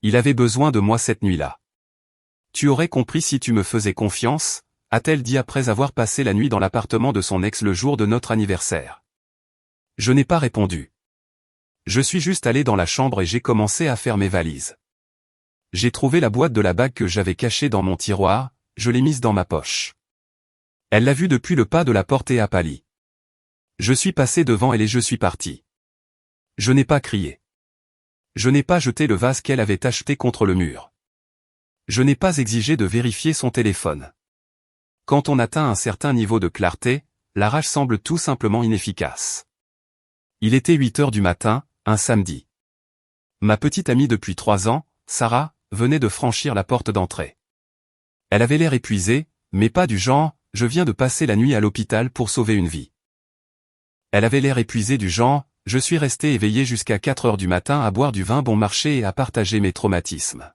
Il avait besoin de moi cette nuit-là. Tu aurais compris si tu me faisais confiance, a-t-elle dit après avoir passé la nuit dans l'appartement de son ex le jour de notre anniversaire. Je n'ai pas répondu. Je suis juste allé dans la chambre et j'ai commencé à faire mes valises. J'ai trouvé la boîte de la bague que j'avais cachée dans mon tiroir, je l'ai mise dans ma poche. Elle l'a vue depuis le pas de la porte et a pâli. Je suis passé devant elle et je suis parti. Je n'ai pas crié. Je n'ai pas jeté le vase qu'elle avait acheté contre le mur. Je n'ai pas exigé de vérifier son téléphone. Quand on atteint un certain niveau de clarté, la rage semble tout simplement inefficace. Il était 8 heures du matin, un samedi. Ma petite amie depuis 3 ans, Sarah, venait de franchir la porte d'entrée. Elle avait l'air épuisée, mais pas du genre « je viens de passer la nuit à l'hôpital pour sauver une vie ». Elle avait l'air épuisée du genre « je suis resté éveillé jusqu'à 4 heures du matin à boire du vin bon marché et à partager mes traumatismes ».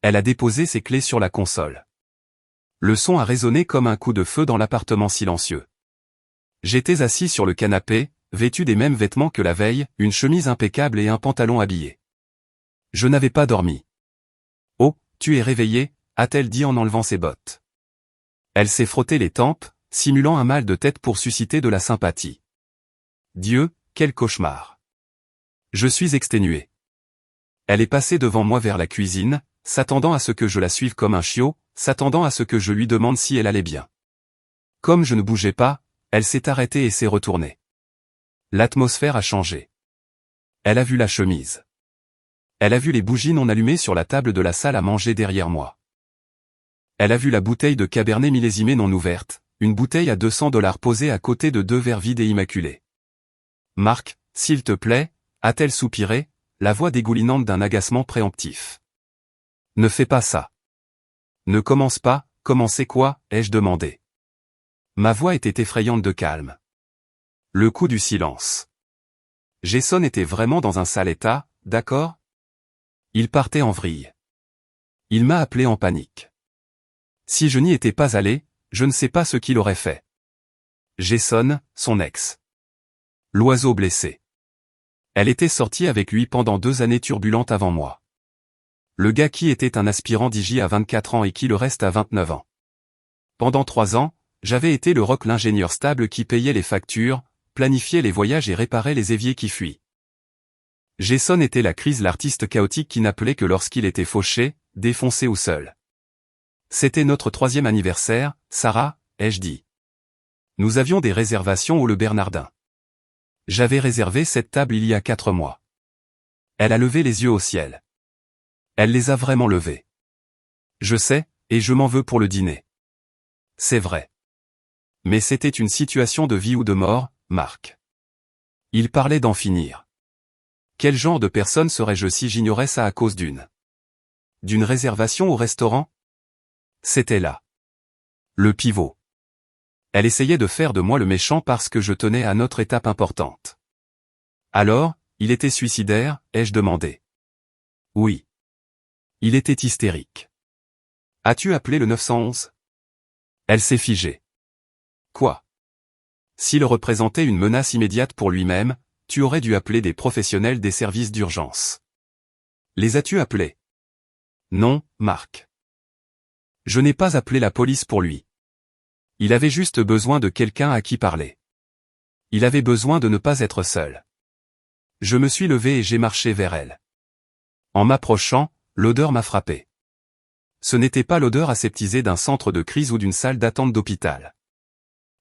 Elle a déposé ses clés sur la console. Le son a résonné comme un coup de feu dans l'appartement silencieux. J'étais assis sur le canapé, vêtu des mêmes vêtements que la veille, une chemise impeccable et un pantalon habillé. Je n'avais pas dormi. « Oh, tu es réveillé » a-t-elle dit en enlevant ses bottes. Elle s'est frotté les tempes, simulant un mal de tête pour susciter de la sympathie. Dieu, quel cauchemar. Je suis exténué. Elle est passée devant moi vers la cuisine, s'attendant à ce que je la suive comme un chiot, s'attendant à ce que je lui demande si elle allait bien. Comme je ne bougeais pas, elle s'est arrêtée et s'est retournée. L'atmosphère a changé. Elle a vu la chemise. Elle a vu les bougies non allumées sur la table de la salle à manger derrière moi. Elle a vu la bouteille de Cabernet millésimée non ouverte, une bouteille à $200 posée à côté de 2 verres vides et immaculés. Marc, s'il te plaît, a-t-elle soupiré, la voix dégoulinante d'un agacement préemptif. Ne fais pas ça. Ne commence pas, commencez quoi, ai-je demandé. Ma voix était effrayante de calme. Le coup du silence. Jason était vraiment dans un sale état, d'accord? Il partait en vrille. Il m'a appelé en panique. Si je n'y étais pas allé, je ne sais pas ce qu'il aurait fait. Jason, son ex. L'oiseau blessé. Elle était sortie avec lui pendant 2 années turbulentes avant moi. Le gars qui était un aspirant d'IJ à 24 ans et qui le reste à 29 ans. Pendant 3 ans, j'avais été le rock l'ingénieur stable qui payait les factures, planifiait les voyages et réparait les éviers qui fuient. Jason était la crise l'artiste chaotique qui n'appelait que lorsqu'il était fauché, défoncé ou seul. C'était notre 3e anniversaire, Sarah, ai-je dit. Nous avions des réservations au Le Bernardin. J'avais réservé cette table il y a 4 mois. Elle a levé les yeux au ciel. Elle les a vraiment levés. Je sais, et je m'en veux pour le dîner. C'est vrai. Mais c'était une situation de vie ou de mort, Marc. Il parlait d'en finir. Quel genre de personne serais-je si j'ignorais ça à cause d'une réservation au restaurant? C'était là. Le pivot. Elle essayait de faire de moi le méchant parce que je tenais à notre étape importante. Alors, il était suicidaire, ai-je demandé. Oui. Il était hystérique. As-tu appelé le 911? Elle s'est figée. Quoi? S'il représentait une menace immédiate pour lui-même, tu aurais dû appeler des professionnels des services d'urgence. Les as-tu appelés? Non, Marc. Je n'ai pas appelé la police pour lui. Il avait juste besoin de quelqu'un à qui parler. Il avait besoin de ne pas être seul. Je me suis levé et j'ai marché vers elle. En m'approchant, l'odeur m'a frappé. Ce n'était pas l'odeur aseptisée d'un centre de crise ou d'une salle d'attente d'hôpital.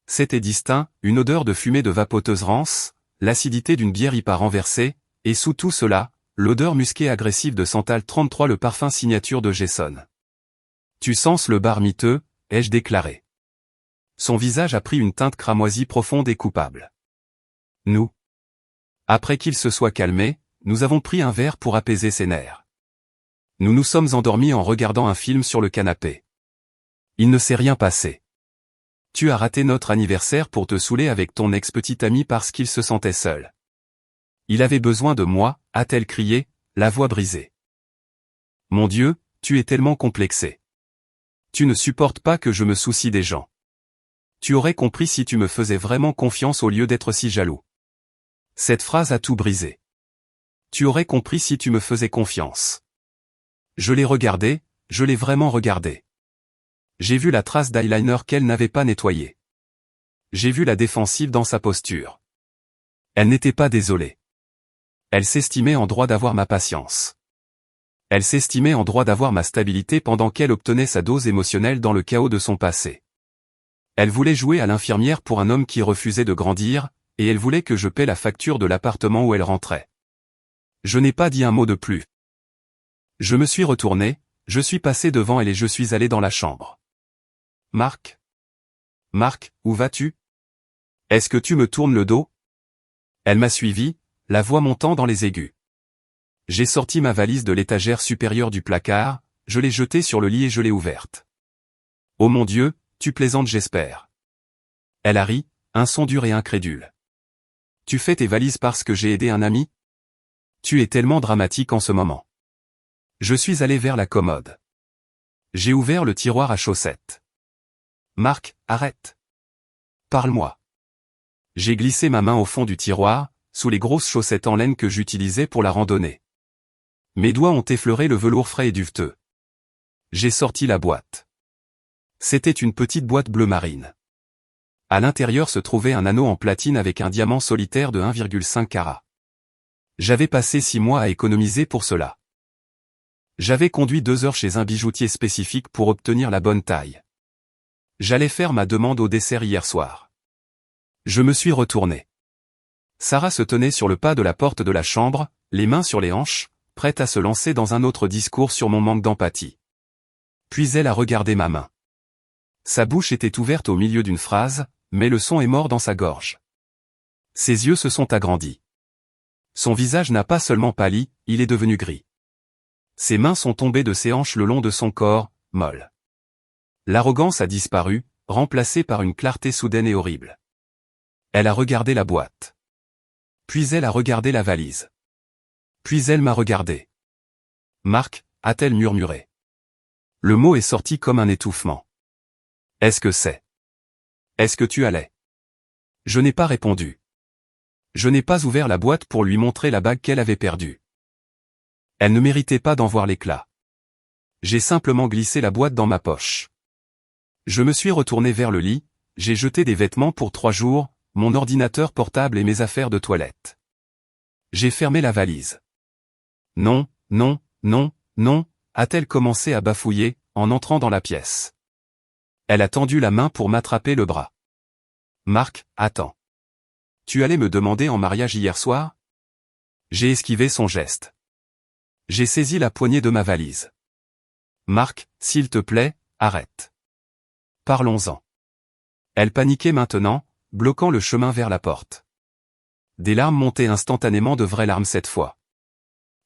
C'était distinct, une odeur de fumée de vapoteuse rance, l'acidité d'une bière hyper renversée, et sous tout cela, l'odeur musquée agressive de Santal 33 le parfum signature de Jason. Tu sens le bar miteux, ai-je déclaré. Son visage a pris une teinte cramoisie profonde et coupable. Nous. Après qu'il se soit calmé, nous avons pris un verre pour apaiser ses nerfs. Nous nous sommes endormis en regardant un film sur le canapé. Il ne s'est rien passé. Tu as raté notre anniversaire pour te saouler avec ton ex-petit ami parce qu'il se sentait seul. Il avait besoin de moi, a-t-elle crié, la voix brisée. Mon Dieu, tu es tellement complexé. Tu ne supportes pas que je me soucie des gens. Tu aurais compris si tu me faisais vraiment confiance au lieu d'être si jaloux. Cette phrase a tout brisé. Tu aurais compris si tu me faisais confiance. Je l'ai regardée, je l'ai vraiment regardée. J'ai vu la trace d'eyeliner qu'elle n'avait pas nettoyée. J'ai vu la défensive dans sa posture. Elle n'était pas désolée. Elle s'estimait en droit d'avoir ma patience. Elle s'estimait en droit d'avoir ma stabilité pendant qu'elle obtenait sa dose émotionnelle dans le chaos de son passé. Elle voulait jouer à l'infirmière pour un homme qui refusait de grandir, et elle voulait que je paie la facture de l'appartement où elle rentrait. Je n'ai pas dit un mot de plus. Je me suis retourné, je suis passé devant elle et je suis allé dans la chambre. Marc? Marc, où vas-tu? Est-ce que tu me tournes le dos? Elle m'a suivi, la voix montant dans les aigus. J'ai sorti ma valise de l'étagère supérieure du placard, je l'ai jetée sur le lit et je l'ai ouverte. Oh mon Dieu, tu plaisantes j'espère. Elle a ri, un son dur et incrédule. Tu fais tes valises parce que j'ai aidé un ami? Tu es tellement dramatique en ce moment. Je suis allé vers la commode. J'ai ouvert le tiroir à chaussettes. Marc, arrête. Parle-moi. J'ai glissé ma main au fond du tiroir, sous les grosses chaussettes en laine que j'utilisais pour la randonnée. Mes doigts ont effleuré le velours frais et duveteux. J'ai sorti la boîte. C'était une petite boîte bleu marine. À l'intérieur se trouvait un anneau en platine avec un diamant solitaire de 1,5 carat. J'avais passé 6 mois à économiser pour cela. J'avais conduit 2 heures chez un bijoutier spécifique pour obtenir la bonne taille. J'allais faire ma demande au dessert hier soir. Je me suis retourné. Sarah se tenait sur le pas de la porte de la chambre, les mains sur les hanches, prête à se lancer dans un autre discours sur mon manque d'empathie. Puis elle a regardé ma main. Sa bouche était ouverte au milieu d'une phrase, mais le son est mort dans sa gorge. Ses yeux se sont agrandis. Son visage n'a pas seulement pâli, il est devenu gris. Ses mains sont tombées de ses hanches le long de son corps, molles. L'arrogance a disparu, remplacée par une clarté soudaine et horrible. Elle a regardé la boîte. Puis elle a regardé la valise. Puis elle m'a regardé. Marc, a-t-elle murmuré. Le mot est sorti comme un étouffement. Est-ce que c'est? Est-ce que tu allais? Je n'ai pas répondu. Je n'ai pas ouvert la boîte pour lui montrer la bague qu'elle avait perdue. Elle ne méritait pas d'en voir l'éclat. J'ai simplement glissé la boîte dans ma poche. Je me suis retourné vers le lit, j'ai jeté des vêtements pour 3 jours, mon ordinateur portable et mes affaires de toilette. J'ai fermé la valise. Non, non, non, non, a-t-elle commencé à bafouiller, en entrant dans la pièce. Elle a tendu la main pour m'attraper le bras. Marc, attends. Tu allais me demander en mariage hier soir? J'ai esquivé son geste. J'ai saisi la poignée de ma valise. Marc, s'il te plaît, arrête. Parlons-en. Elle paniquait maintenant, bloquant le chemin vers la porte. Des larmes montaient instantanément, de vraies larmes cette fois.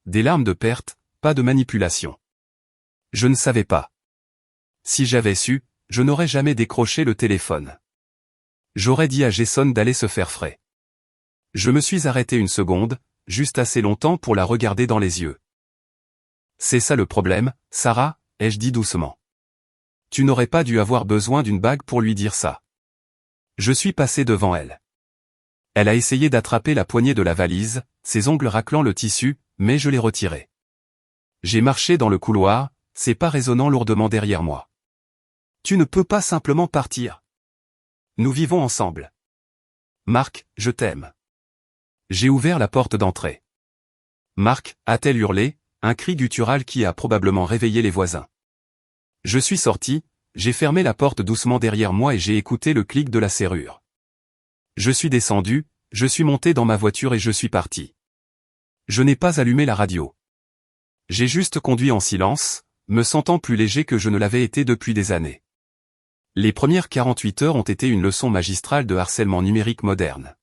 Des larmes de perte, pas de manipulation. Je ne savais pas. Si j'avais su, je n'aurais jamais décroché le téléphone. J'aurais dit à Jason d'aller se faire frais. Je me suis arrêté une seconde, juste assez longtemps pour la regarder dans les yeux. C'est ça le problème, Sarah, ai-je dit doucement. Tu n'aurais pas dû avoir besoin d'une bague pour lui dire ça. Je suis passé devant elle. Elle a essayé d'attraper la poignée de la valise, ses ongles raclant le tissu, mais je l'ai retiré. J'ai marché dans le couloir, ses pas résonnant lourdement derrière moi. Tu ne peux pas simplement partir. Nous vivons ensemble. Marc, je t'aime. J'ai ouvert la porte d'entrée. Marc, a-t-elle hurlé, un cri guttural qui a probablement réveillé les voisins. Je suis sorti, j'ai fermé la porte doucement derrière moi et j'ai écouté le clic de la serrure. Je suis descendu, je suis monté dans ma voiture et je suis parti. Je n'ai pas allumé la radio. J'ai juste conduit en silence, me sentant plus léger que je ne l'avais été depuis des années. Les premières 48 heures ont été une leçon magistrale de harcèlement numérique moderne.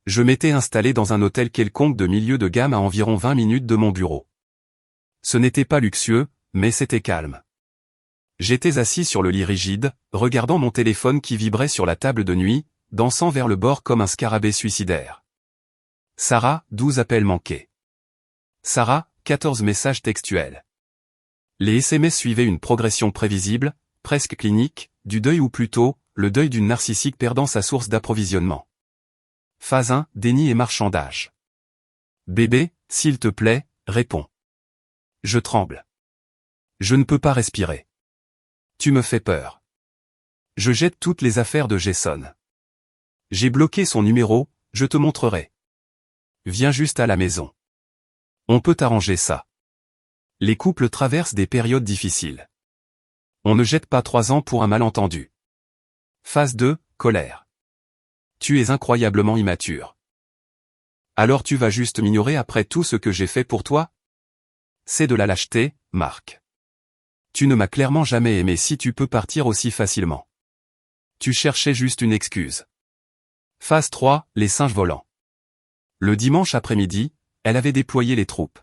Je m'étais installé dans un hôtel quelconque de milieu de gamme à environ 20 minutes de mon bureau. Ce n'était pas luxueux, mais c'était calme. J'étais assis sur le lit rigide, regardant mon téléphone qui vibrait sur la table de nuit, dansant vers le bord comme un scarabée suicidaire. Sarah, 12 appels manqués. Sarah, 14 messages textuels. Les SMS suivaient une progression prévisible, presque clinique, du deuil ou plutôt, le deuil d'une narcissique perdant sa source d'approvisionnement. Phase 1, déni et marchandage. Bébé, s'il te plaît, réponds. Je tremble. Je ne peux pas respirer. Tu me fais peur. Je jette toutes les affaires de Jason. J'ai bloqué son numéro, je te montrerai. Viens juste à la maison. On peut arranger ça. Les couples traversent des périodes difficiles. On ne jette pas 3 ans pour un malentendu. Phase 2, colère. Tu es incroyablement immature. Alors tu vas juste m'ignorer après tout ce que j'ai fait pour toi? C'est de la lâcheté, Marc. Tu ne m'as clairement jamais aimé si tu peux partir aussi facilement. Tu cherchais juste une excuse. Phase 3, les singes volants. Le dimanche après-midi, elle avait déployé les troupes.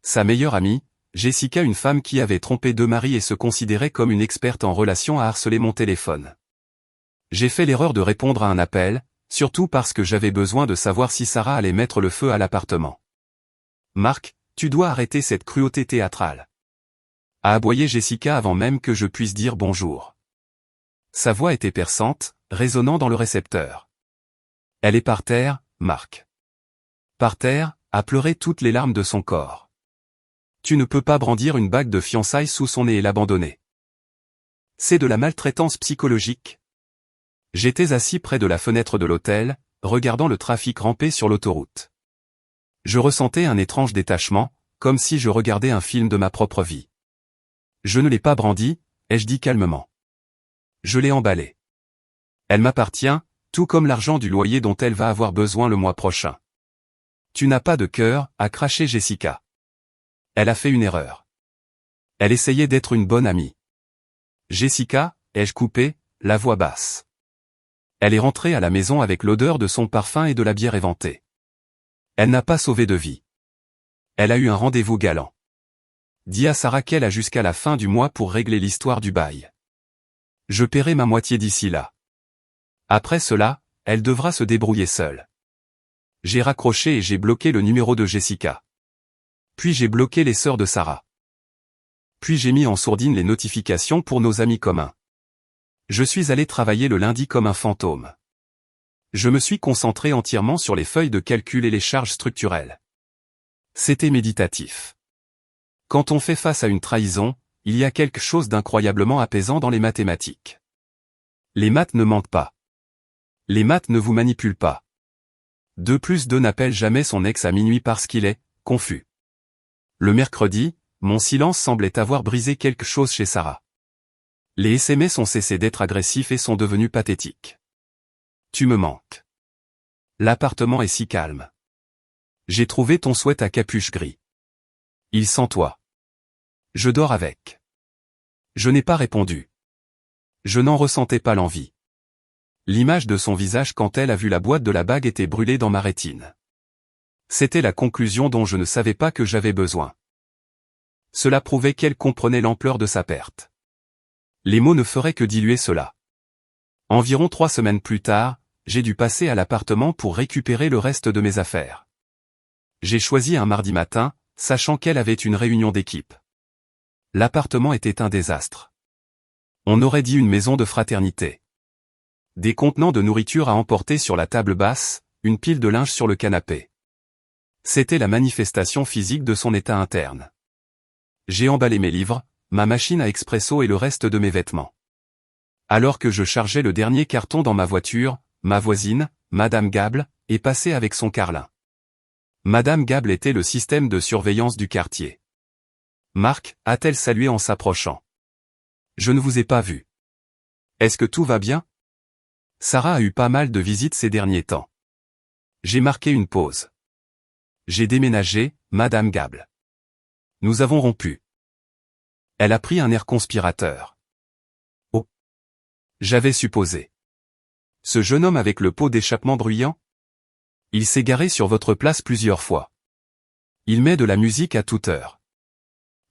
Sa meilleure amie, Jessica, une femme qui avait trompé 2 maris et se considérait comme une experte en relations, a harcelé mon téléphone. J'ai fait l'erreur de répondre à un appel, surtout parce que j'avais besoin de savoir si Sarah allait mettre le feu à l'appartement. Marc, tu dois arrêter cette cruauté théâtrale. A aboyé Jessica avant même que je puisse dire bonjour. Sa voix était perçante, résonnant dans le récepteur. Elle est par terre, Marc. Par terre, à pleurer toutes les larmes de son corps. Tu ne peux pas brandir une bague de fiançailles sous son nez et l'abandonner. C'est de la maltraitance psychologique. J'étais assis près de la fenêtre de l'hôtel, regardant le trafic ramper sur l'autoroute. Je ressentais un étrange détachement, comme si je regardais un film de ma propre vie. Je ne l'ai pas brandi, ai-je dit calmement. Je l'ai emballée. Elle m'appartient, tout comme l'argent du loyer dont elle va avoir besoin le mois prochain. Tu n'as pas de cœur, a craché Jessica. Elle a fait une erreur. Elle essayait d'être une bonne amie. Jessica, ai-je coupé, la voix basse. Elle est rentrée à la maison avec l'odeur de son parfum et de la bière éventée. Elle n'a pas sauvé de vie. Elle a eu un rendez-vous galant. Dis à Sarah qu'elle a jusqu'à la fin du mois pour régler l'histoire du bail. Je paierai ma moitié d'ici là. Après cela, elle devra se débrouiller seule. J'ai raccroché et j'ai bloqué le numéro de Jessica. Puis j'ai bloqué les sœurs de Sarah. Puis j'ai mis en sourdine les notifications pour nos amis communs. Je suis allé travailler le lundi comme un fantôme. Je me suis concentré entièrement sur les feuilles de calcul et les charges structurelles. C'était méditatif. Quand on fait face à une trahison, il y a quelque chose d'incroyablement apaisant dans les mathématiques. Les maths ne mentent pas. Les maths ne vous manipulent pas. 2 plus 2 n'appelle jamais son ex à minuit parce qu'il est confus. Le mercredi, mon silence semblait avoir brisé quelque chose chez Sarah. Les SMS ont cessé d'être agressifs et sont devenus pathétiques. Tu me manques. L'appartement est si calme. J'ai trouvé ton sweat à capuche gris. Il sent toi. Je dors avec. Je n'ai pas répondu. Je n'en ressentais pas l'envie. L'image de son visage quand elle a vu la boîte de la bague était brûlée dans ma rétine. C'était la conclusion dont je ne savais pas que j'avais besoin. Cela prouvait qu'elle comprenait l'ampleur de sa perte. Les mots ne feraient que diluer cela. Environ 3 semaines plus tard, j'ai dû passer à l'appartement pour récupérer le reste de mes affaires. J'ai choisi un mardi matin, sachant qu'elle avait une réunion d'équipe. L'appartement était un désastre. On aurait dit une maison de fraternité. Des contenants de nourriture à emporter sur la table basse, une pile de linge sur le canapé. C'était la manifestation physique de son état interne. J'ai emballé mes livres, ma machine à expresso et le reste de mes vêtements. Alors que je chargeais le dernier carton dans ma voiture, ma voisine, Madame Gable, est passée avec son carlin. Madame Gable était le système de surveillance du quartier. Marc, a-t-elle salué en s'approchant. Je ne vous ai pas vu. Est-ce que tout va bien? Sarah a eu pas mal de visites ces derniers temps. J'ai marqué une pause. J'ai déménagé, Madame Gable. Nous avons rompu. Elle a pris un air conspirateur. Oh. J'avais supposé. Ce jeune homme avec le pot d'échappement bruyant? Il s'est garé sur votre place plusieurs fois. Il met de la musique à toute heure.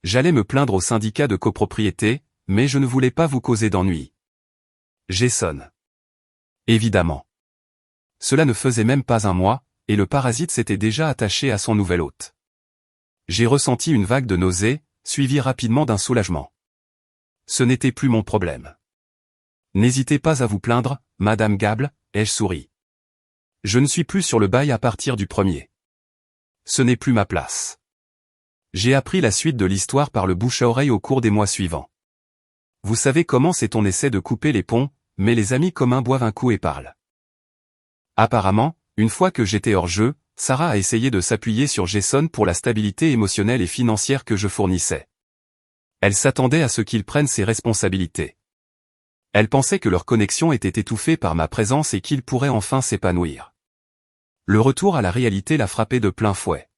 J'allais me plaindre au syndicat de copropriété, mais je ne voulais pas vous causer d'ennui. Jason. Évidemment. Cela ne faisait même pas un mois, et le parasite s'était déjà attaché à son nouvel hôte. J'ai ressenti une vague de nausées, suivie rapidement d'un soulagement. Ce n'était plus mon problème. N'hésitez pas à vous plaindre, Madame Gable, ai-je souri. Je ne suis plus sur le bail à partir du 1er. Ce n'est plus ma place. J'ai appris la suite de l'histoire par le bouche à oreille au cours des mois suivants. Vous savez comment c'est, on essaie de couper les ponts, mais les amis communs boivent un coup et parlent. Apparemment, une fois que j'étais hors jeu, Sarah a essayé de s'appuyer sur Jason pour la stabilité émotionnelle et financière que je fournissais. Elle s'attendait à ce qu'il prenne ses responsabilités. Elle pensait que leur connexion était étouffée par ma présence et qu'il pourrait enfin s'épanouir. Le retour à la réalité l'a frappé de plein fouet.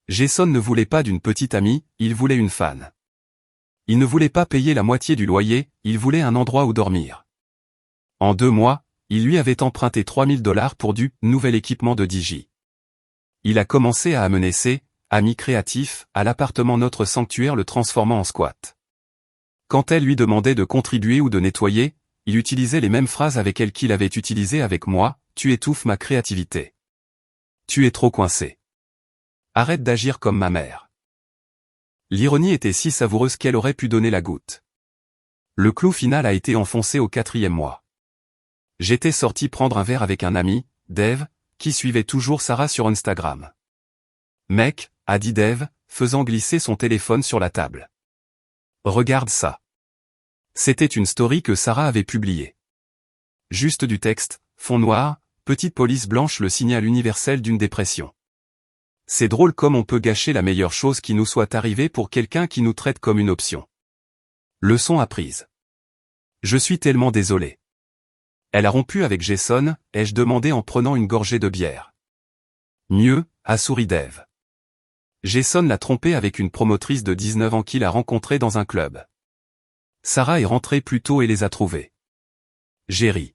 Jason ne voulait pas d'une petite amie, il voulait une fan. Il ne voulait pas payer la moitié du loyer, il voulait un endroit où dormir. En 2 mois, il lui avait emprunté $3000 pour du nouvel équipement de DJ. Il a commencé à amener ses amis créatifs à l'appartement, notre sanctuaire, le transformant en squat. Quand elle lui demandait de contribuer ou de nettoyer, il utilisait les mêmes phrases avec elle qu'il avait utilisées avec moi: tu étouffes ma créativité. Tu es trop coincé. Arrête d'agir comme ma mère. L'ironie était si savoureuse qu'elle aurait pu donner la goutte. Le clou final a été enfoncé au 4e mois. J'étais sorti prendre un verre avec un ami, Dave, qui suivait toujours Sarah sur Instagram. Mec, a dit Dave, faisant glisser son téléphone sur la table. Regarde ça. C'était une story que Sarah avait publiée. Juste du texte, fond noir, petite police blanche, le signal universel d'une dépression. C'est drôle comme on peut gâcher la meilleure chose qui nous soit arrivée pour quelqu'un qui nous traite comme une option. Leçon apprise. Je suis tellement désolé. Elle a rompu avec Jason, ai-je demandé en prenant une gorgée de bière. Mieux, a souri Dave. Jason l'a trompée avec une promotrice de 19 ans qu'il a rencontrée dans un club. Sarah est rentrée plus tôt et les a trouvés. J'ai ri.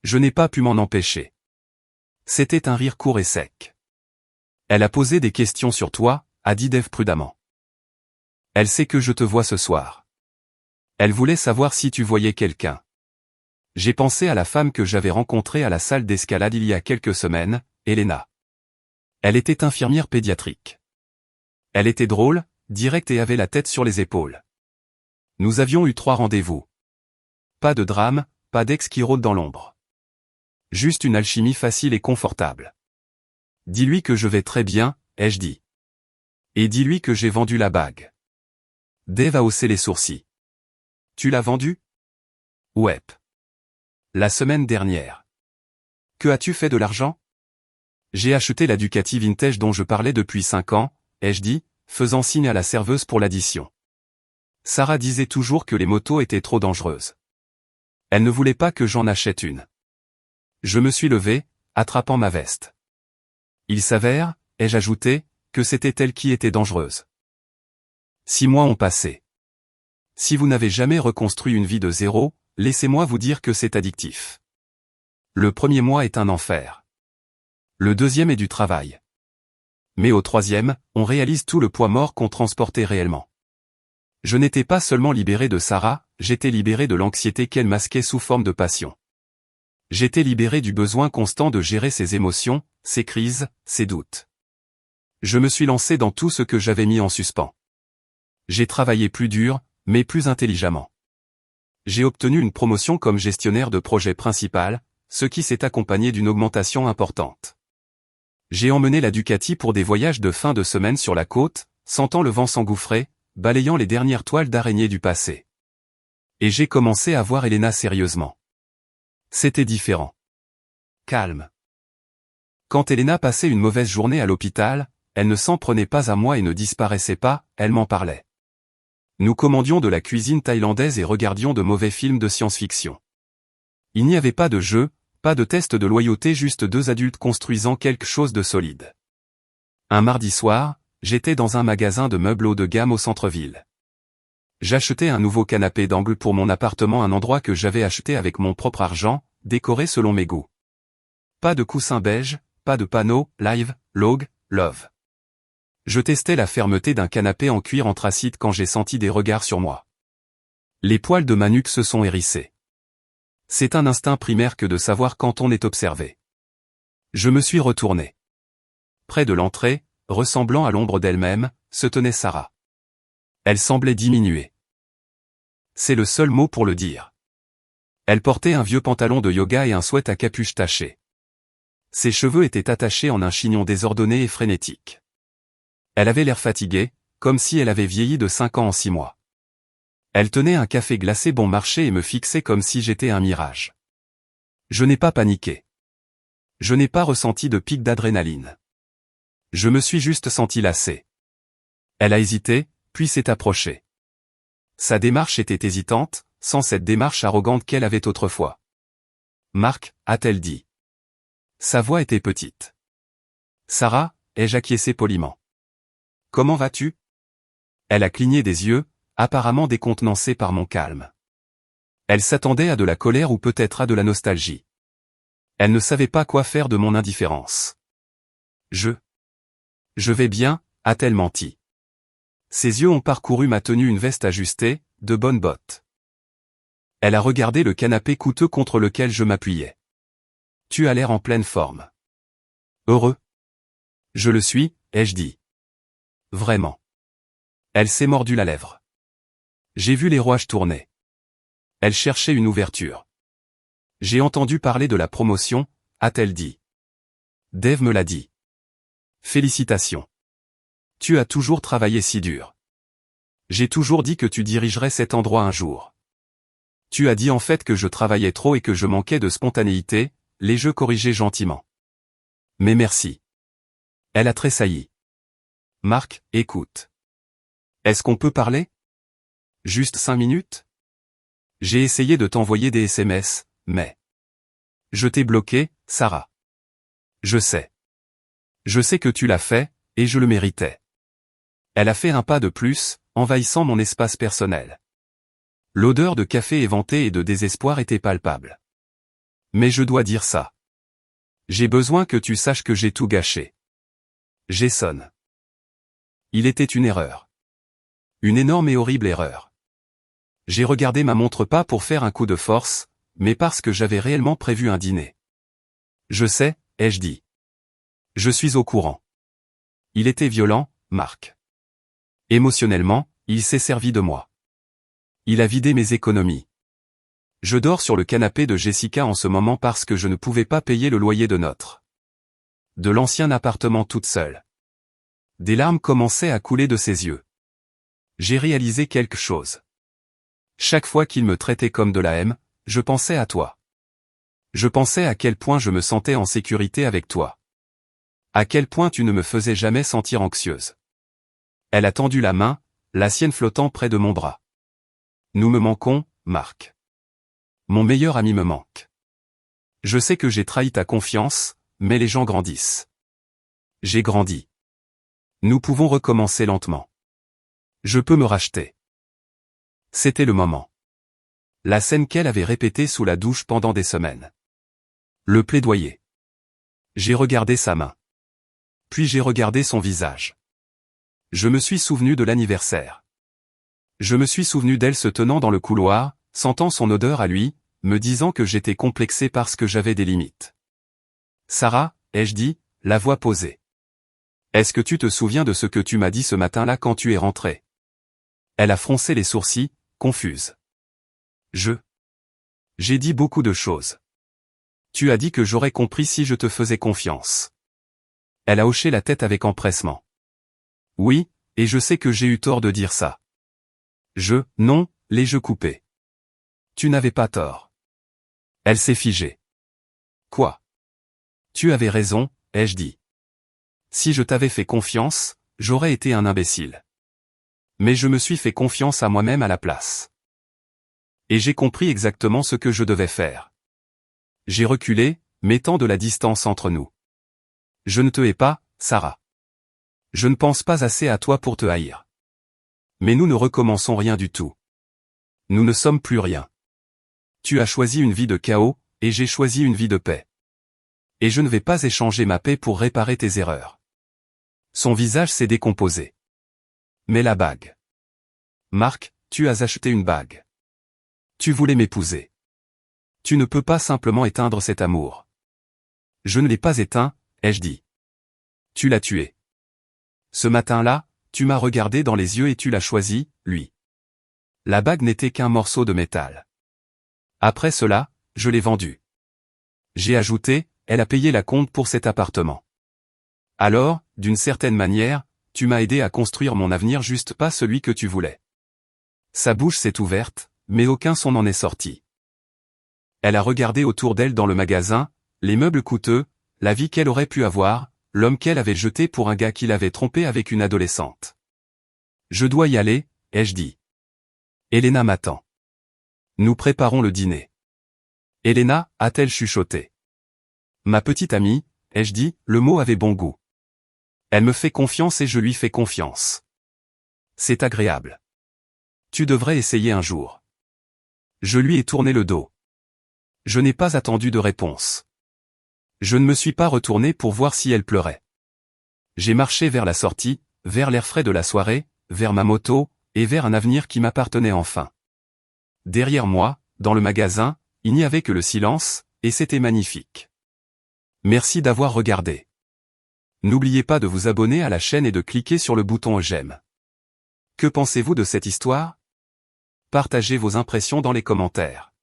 Je n'ai pas pu m'en empêcher. C'était un rire court et sec. Elle a posé des questions sur toi, a dit Dave prudemment. Elle sait que je te vois ce soir. Elle voulait savoir si tu voyais quelqu'un. J'ai pensé à la femme que j'avais rencontrée à la salle d'escalade il y a quelques semaines, Elena. Elle était infirmière pédiatrique. Elle était drôle, directe et avait la tête sur les épaules. Nous avions eu 3 rendez-vous. Pas de drame, pas d'ex qui rôde dans l'ombre. Juste une alchimie facile et confortable. Dis-lui que je vais très bien, ai-je dit. Et dis-lui que j'ai vendu la bague. Dave a haussé les sourcils. Tu l'as vendue? Ouais. La semaine dernière. Que as-tu fait de l'argent? J'ai acheté la Ducati vintage dont je parlais depuis 5 ans, ai-je dit, faisant signe à la serveuse pour l'addition. Sarah disait toujours que les motos étaient trop dangereuses. Elle ne voulait pas que j'en achète une. Je me suis levé, attrapant ma veste. Il s'avère, ai-je ajouté, que c'était elle qui était dangereuse. 6 mois ont passé. Si vous n'avez jamais reconstruit une vie de zéro, laissez-moi vous dire que c'est addictif. Le 1er mois est un enfer. Le 2e est du travail. Mais au 3e, on réalise tout le poids mort qu'on transportait réellement. Je n'étais pas seulement libéré de Sarah, j'étais libéré de l'anxiété qu'elle masquait sous forme de passion. J'étais libéré du besoin constant de gérer ses émotions, ses crises, ses doutes. Je me suis lancé dans tout ce que j'avais mis en suspens. J'ai travaillé plus dur, mais plus intelligemment. J'ai obtenu une promotion comme gestionnaire de projet principal, ce qui s'est accompagné d'une augmentation importante. J'ai emmené la Ducati pour des voyages de fin de semaine sur la côte, sentant le vent s'engouffrer, balayant les dernières toiles d'araignée du passé. Et j'ai commencé à voir Elena sérieusement. C'était différent. Calme. Quand Elena passait une mauvaise journée à l'hôpital, elle ne s'en prenait pas à moi et ne disparaissait pas, elle m'en parlait. Nous commandions de la cuisine thaïlandaise et regardions de mauvais films de science-fiction. Il n'y avait pas de jeu, pas de test de loyauté, juste 2 adultes construisant quelque chose de solide. Un mardi soir, j'étais dans un magasin de meubles haut de gamme au centre-ville. J'achetais un nouveau canapé d'angle pour mon appartement, un endroit que j'avais acheté avec mon propre argent, décoré selon mes goûts. Pas de coussin beige, pas de panneau, live, log, love. Je testais la fermeté d'un canapé en cuir anthracite quand j'ai senti des regards sur moi. Les poils de ma nuque se sont hérissés. C'est un instinct primaire que de savoir quand on est observé. Je me suis retourné. Près de l'entrée, ressemblant à l'ombre d'elle-même, se tenait Sarah. Elle semblait diminuer. C'est le seul mot pour le dire. Elle portait un vieux pantalon de yoga et un sweat à capuche tachée. Ses cheveux étaient attachés en un chignon désordonné et frénétique. Elle avait l'air fatiguée, comme si elle avait vieilli de 5 ans en 6 mois. Elle tenait un café glacé bon marché et me fixait comme si j'étais un mirage. Je n'ai pas paniqué. Je n'ai pas ressenti de pic d'adrénaline. Je me suis juste senti lassé. Elle a hésité, puis s'est approchée. Sa démarche était hésitante, sans cette démarche arrogante qu'elle avait autrefois. Marc, a-t-elle dit. Sa voix était petite. Sarah, ai-je acquiescé poliment. Comment vas-tu? Elle a cligné des yeux, apparemment décontenancée par mon calme. Elle s'attendait à de la colère ou peut-être à de la nostalgie. Elle ne savait pas quoi faire de mon indifférence. Je vais bien, a-t-elle menti. Ses yeux ont parcouru ma tenue, une veste ajustée, de bonnes bottes. Elle a regardé le canapé coûteux contre lequel je m'appuyais. Tu as l'air en pleine forme. Heureux. Je le suis, ai-je dit. Vraiment. Elle s'est mordu la lèvre. J'ai vu les rouages tourner. Elle cherchait une ouverture. J'ai entendu parler de la promotion, a-t-elle dit. Dave me l'a dit. Félicitations. Tu as toujours travaillé si dur. J'ai toujours dit que tu dirigerais cet endroit un jour. Tu as dit en fait que je travaillais trop et que je manquais de spontanéité, les jeux corrigés gentiment. Mais merci. Elle a tressailli. Marc, écoute. Est-ce qu'on peut parler? Juste 5 minutes? J'ai essayé de t'envoyer des SMS, mais... Je t'ai bloqué, Sarah. Je sais. Je sais que tu l'as fait, et je le méritais. Elle a fait un pas de plus, envahissant mon espace personnel. L'odeur de café éventé et de désespoir était palpable. Mais je dois dire ça. J'ai besoin que tu saches que j'ai tout gâché. Jason. Il était une erreur. Une énorme et horrible erreur. J'ai regardé ma montre pas pour faire un coup de force, mais parce que j'avais réellement prévu un dîner. Je sais, ai-je dit. Je suis au courant. Il était violent, Marc. Émotionnellement, il s'est servi de moi. Il a vidé mes économies. Je dors sur le canapé de Jessica en ce moment parce que je ne pouvais pas payer le loyer de l'ancien appartement toute seule. Des larmes commençaient à couler de ses yeux. J'ai réalisé quelque chose. Chaque fois qu'il me traitait comme de la haine, je pensais à toi. Je pensais à quel point je me sentais en sécurité avec toi. À quel point tu ne me faisais jamais sentir anxieuse. Elle a tendu la main, la sienne flottant près de mon bras. Nous me manquons, Marc. Mon meilleur ami me manque. Je sais que j'ai trahi ta confiance, mais les gens grandissent. J'ai grandi. Nous pouvons recommencer lentement. Je peux me racheter. C'était le moment. La scène qu'elle avait répétée sous la douche pendant des semaines. Le plaidoyer. J'ai regardé sa main. Puis j'ai regardé son visage. Je me suis souvenu de l'anniversaire. Je me suis souvenu d'elle se tenant dans le couloir, sentant son odeur à lui, me disant que j'étais complexé parce que j'avais des limites. Sarah, ai-je dit, la voix posée. Est-ce que tu te souviens de ce que tu m'as dit ce matin-là quand tu es rentrée? Elle a froncé les sourcils, confuse. J'ai dit beaucoup de choses. Tu as dit que j'aurais compris si je te faisais confiance. Elle a hoché la tête avec empressement. Oui, et je sais que j'ai eu tort de dire ça. Non, les jeux coupés. Tu n'avais pas tort. Elle s'est figée. Quoi? Tu avais raison, ai-je dit. Si je t'avais fait confiance, j'aurais été un imbécile. Mais je me suis fait confiance à moi-même à la place. Et j'ai compris exactement ce que je devais faire. J'ai reculé, mettant de la distance entre nous. Je ne te hais pas, Sarah. Je ne pense pas assez à toi pour te haïr. Mais nous ne recommençons rien du tout. Nous ne sommes plus rien. Tu as choisi une vie de chaos, et j'ai choisi une vie de paix. Et je ne vais pas échanger ma paix pour réparer tes erreurs. Son visage s'est décomposé. Mais la bague. Marc, tu as acheté une bague. Tu voulais m'épouser. Tu ne peux pas simplement éteindre cet amour. Je ne l'ai pas éteint, ai-je dit. Tu l'as tué. Ce matin-là, tu m'as regardé dans les yeux et tu l'as choisi, lui. La bague n'était qu'un morceau de métal. Après cela, je l'ai vendue. J'ai ajouté, elle a payé la compte pour cet appartement. Alors, d'une certaine manière, tu m'as aidé à construire mon avenir, juste pas celui que tu voulais. Sa bouche s'est ouverte, mais aucun son n'en est sorti. Elle a regardé autour d'elle dans le magasin, les meubles coûteux, la vie qu'elle aurait pu avoir, l'homme qu'elle avait jeté pour un gars qui l'avait trompée avec une adolescente. Je dois y aller, ai-je dit. Elena m'attend. Nous préparons le dîner. Elena, a-t-elle chuchoté. Ma petite amie, ai-je dit, le mot avait bon goût. Elle me fait confiance et je lui fais confiance. C'est agréable. Tu devrais essayer un jour. Je lui ai tourné le dos. Je n'ai pas attendu de réponse. Je ne me suis pas retourné pour voir si elle pleurait. J'ai marché vers la sortie, vers l'air frais de la soirée, vers ma moto, et vers un avenir qui m'appartenait enfin. Derrière moi, dans le magasin, il n'y avait que le silence, et c'était magnifique. Merci d'avoir regardé. N'oubliez pas de vous abonner à la chaîne et de cliquer sur le bouton j'aime. Que pensez-vous de cette histoire? Partagez vos impressions dans les commentaires.